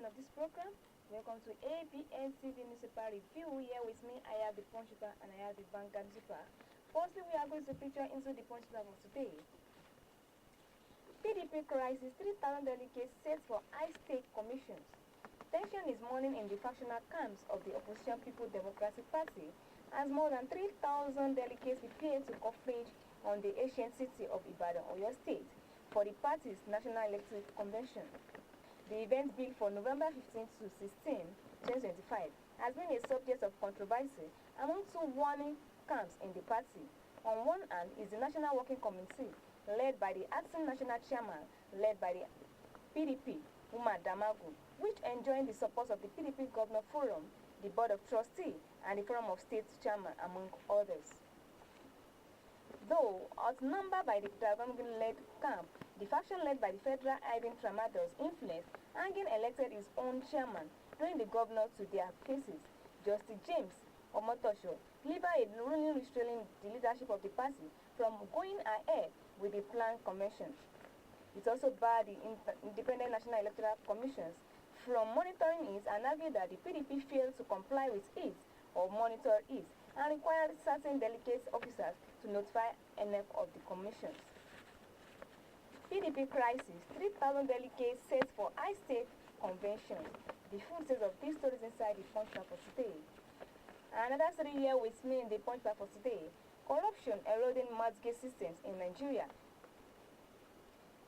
edition of this program. Welcome to ABN TV Newspaper Review. Here with me, I have the Punch paper and I have the Vanguard newspaper. Firstly, we are going to picture into the Punch paper for today. PDP crisis, 3,000 delegates set for high-stake commissions. Tension is mounting in the factional camps of the opposition People Democratic Party as more than 3,000 delegates prepare to converge on the ancient city of Ibadan, Oyo State, for the party's National Elective Convention. The event billed for November 15 to 16, 2025, has been a subject of controversy among two warring camps in the party. On one hand is the National Working Committee, led by the acting national chairman, led by the PDP, Umar Damagu, which enjoyed the support of the PDP Governor Forum, the Board of Trustees, and the Forum of State Chairman, among others. Though outnumbered by the Damagu-led camp, the faction led by the federal hiding Tramadol's influence, Angin elected his own chairman during the governor to their cases. Justice James Omotosho delivered a ruling restraining the leadership of the party from going ahead with the planned convention. It also barred the Independent National Electoral Commissions from monitoring it and argued that the PDP failed to comply with it or monitor it and required certain delegate officers to notify NF of the commissions. PDP crisis, 3,000 delegates set for high-stake convention. The full details of these stories inside the Punch paper for today. Another story here with me in the Punch paper for today. Corruption eroding mortgage systems in Nigeria.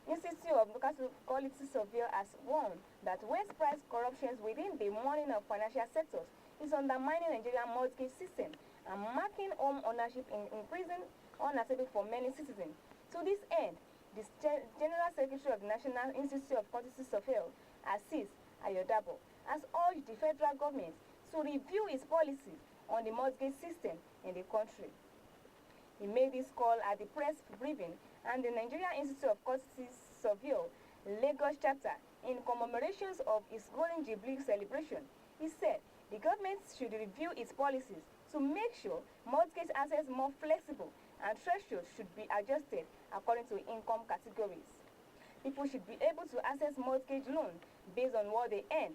Institute of Local Quality Survey has warned that waste price corruptions within the money of financial sectors is undermining Nigerian mortgage system and making home ownership increasing unacceptable for many citizens. To this end, the General Secretary of the National Institute of Quality Survey, Assis Ayodabo, has urged the federal government to review its policies on the mortgage system in the country. He made this call at the press briefing and the Nigerian Institute of Quality Survey, Lagos chapter, in commemorations of its Golden Jubilee celebration. He said the government should review its policies to make sure mortgage access more flexible and thresholds should be adjusted according to income categories. People should be able to access mortgage loans based on what they earn.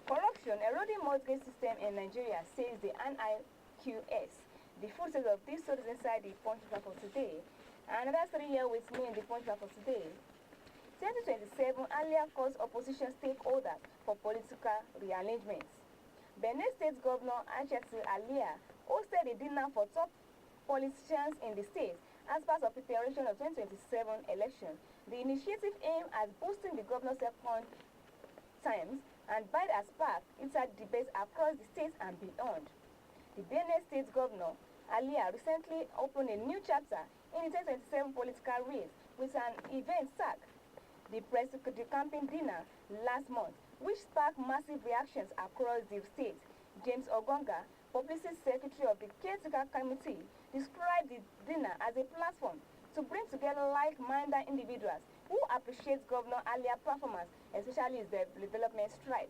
Corruption eroding mortgage system in Nigeria, says the NIQS. The full set of these stories inside the Punch paper for today. Another story here with me in the Punch paper for today. 2027 earlier calls opposition stakeholders for political rearrangements. Benin State Governor Anchetu Alia hosted a dinner for top politicians in the state as part of preparation of 2027 election. The initiative aimed at boosting the governor's second terms and bid as spark inside debates across the state and beyond. The Benin State Governor Alia recently opened a new chapter in the 2027 political race with an event sack. The campaign dinner last month, which sparked massive reactions across the state. James Ogonga, Publicity Secretary of the Caretaker Committee, described the dinner as a platform to bring together like-minded individuals who appreciate Governor Alia's performance, especially his development stride.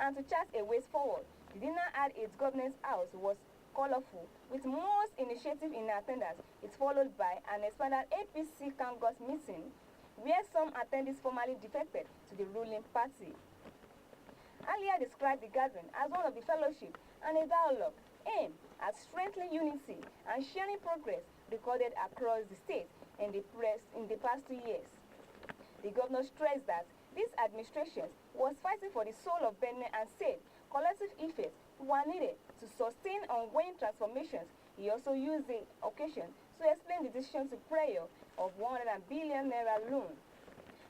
And to chart a way forward, the dinner at its governance house was colorful, with most initiative in attendance. It's followed by an expanded APC Congress meeting, where some attendees formally defected to the ruling party. Alia described the gathering as one of the fellowship and a dialogue aimed at strengthening unity and sharing progress recorded across the state in the past 2 years. The governor stressed that this administration was fighting for the soul of Benin and said collective efforts were needed to sustain ongoing transformations. He also used the occasion to explain the decision to prayer of 100 billion naira loan.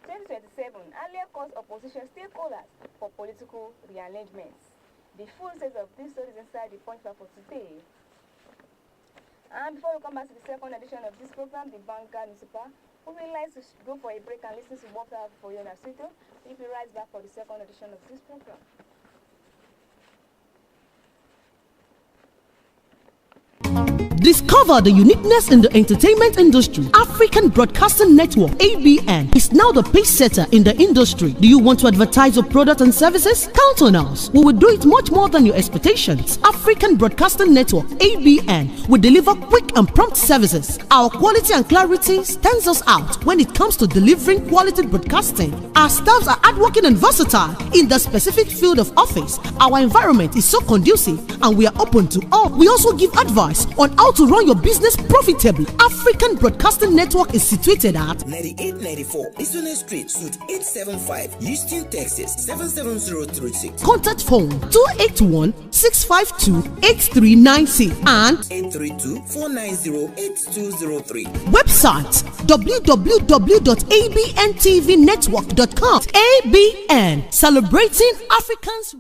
2027 earlier calls opposition stakeholders for political rearrangements. The full set of these stories inside the Punch paper for today. And before we come back to the second edition of this program, the Vanguard newspaper, we would like to go for a break and listen to what we have for you in our studio. We'll be right back for the second edition of this program. Discover the uniqueness in the entertainment industry. African Broadcasting Network (ABN) is now the pace setter in the industry. Do you want to advertise your product and services? Count on us. We will do it much more than your expectations. African Broadcasting Network (ABN) will deliver quick and prompt services. Our quality and clarity stands us out when it comes to delivering quality broadcasting. Our staffs are hardworking and versatile in the specific field of office. Our environment is so conducive and we are open to all. We also give advice on how to run your business profitably. African Broadcasting Network is situated at 9894 Isone Street, Suite 875, Houston, Texas 77036. Contact phone 281-652-8396 and 832-490-8203. Website www.abntvnetwork.com. ABN, celebrating Africans.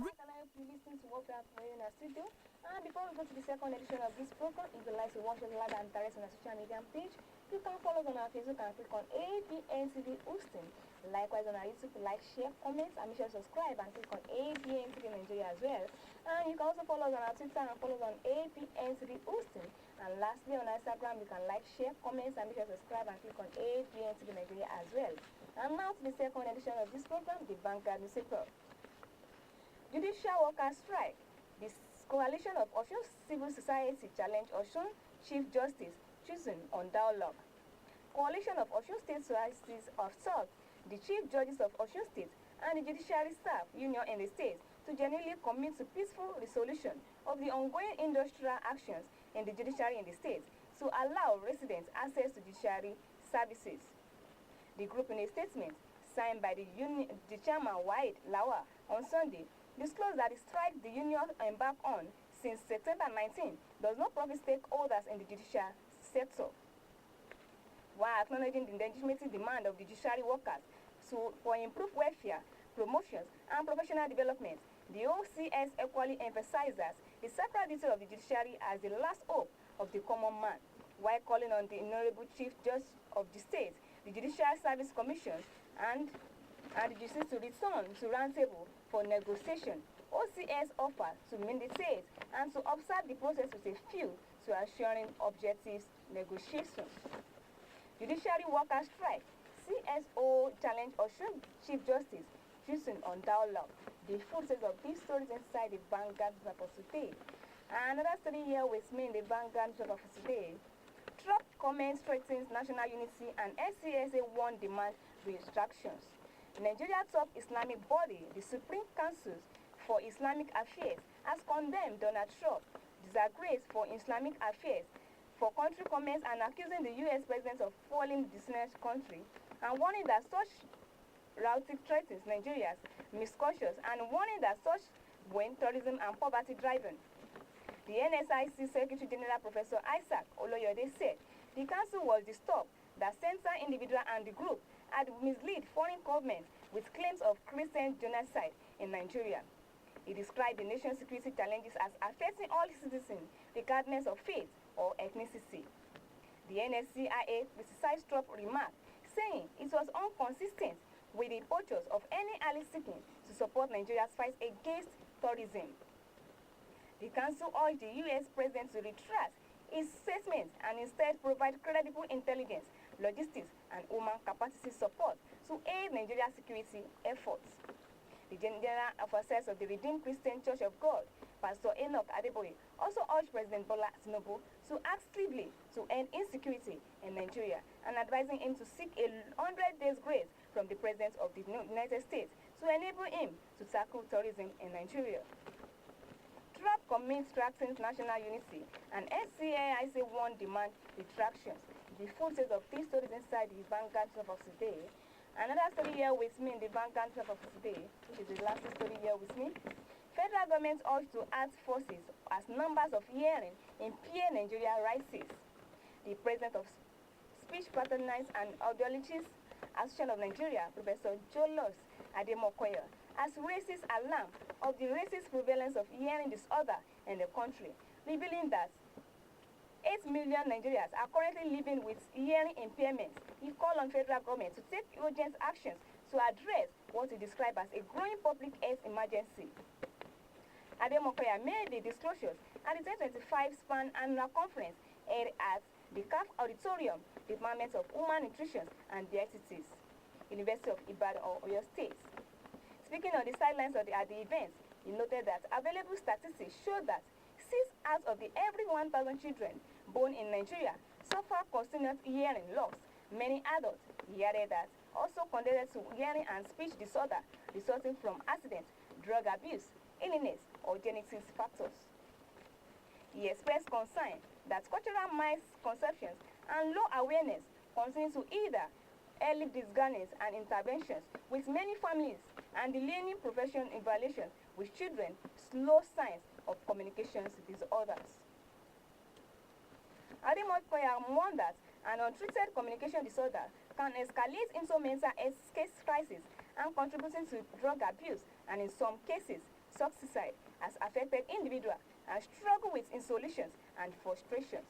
Before we go to the second edition of this program, if you'd like to watch us live and direct on our social media page, you can follow us on our Facebook and click on ABN TV Houston. Likewise on our YouTube, like, share, comment, and make sure to subscribe and click on ABN TV Nigeria as well. And you can also follow us on our Twitter and follow us on ABN TV Houston. And lastly, on our Instagram, you can like, share, comment, and make sure to subscribe and click on ABN TV Nigeria as well. And now to the second edition of this program, the Vanguard newspaper. Judicial workers strike. This coalition of OSUN civil society challenge OSUN Chief Justice chosen on dialogue. Coalition of OSUN state societies of sought the chief judges of OSUN state and the judiciary staff union in the state to genuinely commit to peaceful resolution of the ongoing industrial actions in the judiciary in the state to allow residents access to judiciary services. The group, in a statement signed by the chairman Wahid Lawa on Sunday, disclosed that the strike the union embarked on since September 19 does not profit stakeholders in the judicial sector. While acknowledging the legitimate demand of the judiciary workers for improved welfare, promotions, and professional development, the OCS equally emphasizes the sacred duty of the judiciary as the last hope of the common man, while calling on the Honorable Chief Justice of the state, the Judicial Service Commission, and the justice to return to roundtable for negotiation. OCS offers to mediate and to observe the process with a view to assuring objective negotiations. Judiciary workers strike. CSO challenge OSUN Chief Justice choosing on dialogue. The footage of these stories inside the Vanguard newspaper today. Another story here with me in the Vanguard newspaper for today. Trump comment threatens national unity and SCSA one demand restrictions. Nigeria top Islamic body, the Supreme Council for Islamic Affairs, has condemned Donald Trump disagrees for Islamic affairs for country comments and accusing the U.S. president of foiling the dishonest country and warning that such routing threatens Nigeria's miscautious and warning that such when tourism and poverty driven. The NSIC Secretary General Professor Isaac Oloyode said the council was disturbed that center individual and the group had misled foreign governments with claims of Christian genocide in Nigeria. He described the nation's security challenges as affecting all citizens regardless of faith or ethnicity. The NSCIA criticized Trump's remark, saying it was inconsistent with the postures of any ally seeking to support Nigeria's fight against terrorism. The council urged the U.S. president to retract his statement and instead provide credible intelligence, logistics, and human capacity support to aid Nigeria's security efforts. The General Officers of the Redeemed Christian Church of God, Pastor Enoch Adeboye, also urged President Bola Tinubu to actively to end insecurity in Nigeria and advising him to seek a 100 days grace from the President of the United States to enable him to tackle terrorism in Nigeria. Trump commits threatens national unity and SCAIC one demand retractions. The footage of these stories inside the Vanguard of today. Another story here with me in the Vanguard of today, which is the last story here with me. Federal government urged to add forces as numbers of hearing impair Nigeria rises. The president of Speech Pathologists and Audiologists Association of Nigeria, Professor Jolos Ademokoya, has raised alarm of the racist prevalence of hearing disorder in the country, revealing that 8 million Nigerians are currently living with hearing impairment. He called on federal government to take urgent actions to address what he described as a growing public health emergency. Ademokoya made the disclosures at the 2025 SPAN annual conference held at the CAF Auditorium, Department of Human Nutrition and Dietetics, University of Ibadan, Oyo State. Speaking on the sidelines at the event, he noted that available statistics show that 6 out of every 1,000 children born in Nigeria suffer continuous hearing loss. Many adults, he added, that also contributed to hearing and speech disorder resulting from accidents, drug abuse, illness, or genetic factors. He expressed concern that cultural misconceptions and low awareness continue to hinder early diagnosis and interventions with many families and delaying professional evaluation with children slow signs of communication disorders. Ademokoya warned that an untreated communication disorder can escalate into mental health crisis and contributing to drug abuse and in some cases suicide has affected individuals and struggle with insolutions and frustrations.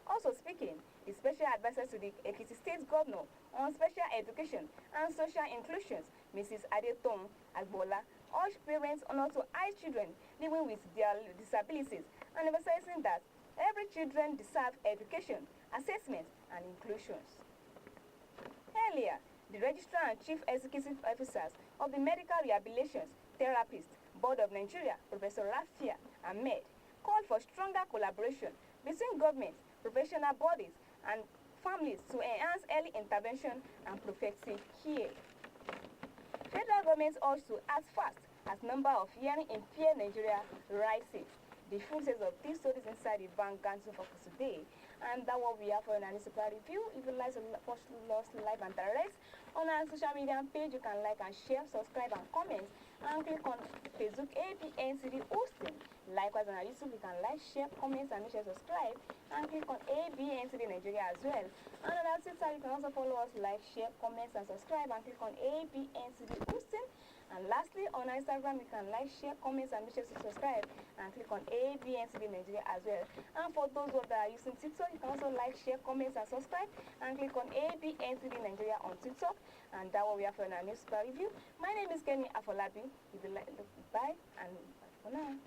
Also speaking, the special advisor to the Ekiti State Governor on Special Education and Social Inclusions, Mrs. Adeton Agbola, urged parents not to hide children living with their disabilities and emphasizing that every children deserve education, assessment, and inclusions. Earlier, the Registrar and Chief Executive Officers of the Medical Rehabilitation Therapists Board of Nigeria, Professor Rafia Ahmed, called for stronger collaboration between government, professional bodies, and families to enhance early intervention and preventive care. Federal government also act fast as number of hearing impaired Nigeria rises. The full set of these stories inside the Vanguard for today. And that's what we have for an newspaper review. If you like to watch us live and direct on our social media page, you can like and share, subscribe and comment, and click on Facebook ABNCD hosting. Likewise on our YouTube, you can like, share, comment, and make sure subscribe, and click on ABNCD Nigeria as well. And on our Twitter, you can also follow us, like, share, comment, and subscribe, and click on ABNCD hosting. And lastly, on Instagram, you can like, share, comments, and make sure to subscribe, and click on ABNCD Nigeria as well. And for those that are using TikTok, you can also like, share, comments, and subscribe, and click on ABNCD Nigeria on TikTok. And that's what we have for our newspaper review. My name is Kenny Afolabi. If you like, bye, and for now.